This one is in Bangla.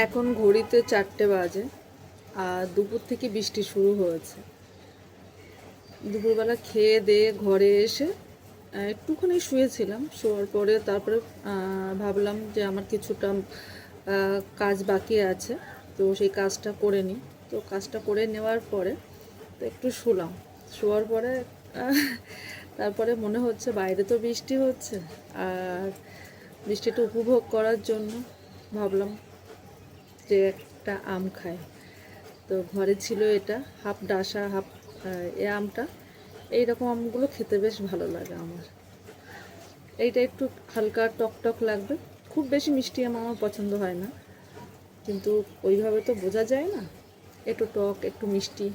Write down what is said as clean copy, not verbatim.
এখন ঘড়িতে 4টে বাজে আর দুপুর থেকে বৃষ্টি শুরু হয়েছে। দুপুরবেলা খেয়ে দিয়ে ঘরে এসে একটুখানি শুয়েছিলাম। শোয়ার পরে তারপরে ভাবলাম যে আমার কিছুটা কাজ বাকি আছে, তো সেই কাজটা করে নিই। তো কাজটা করে নেওয়ার পরে তো একটু শুলাম। শোয়ার পরে তারপরে মনে হচ্ছে বাইরে তো বৃষ্টি হচ্ছে, আর বৃষ্টিটা উপভোগ করার জন্য ভাবলাম যে একটা আম খাই। তো ঘরে ছিল এটা, হাফ ডাসা হাফ এ আমটা। এইরকম আমগুলো খেতে বেশ ভালো লাগে আমার। এইটা একটু হালকা টক টক লাগবে, খুব বেশি মিষ্টি আম আমার পছন্দ হয় না, কিন্তু ওইভাবে তো বোঝা যায় না, একটু টক একটু মিষ্টি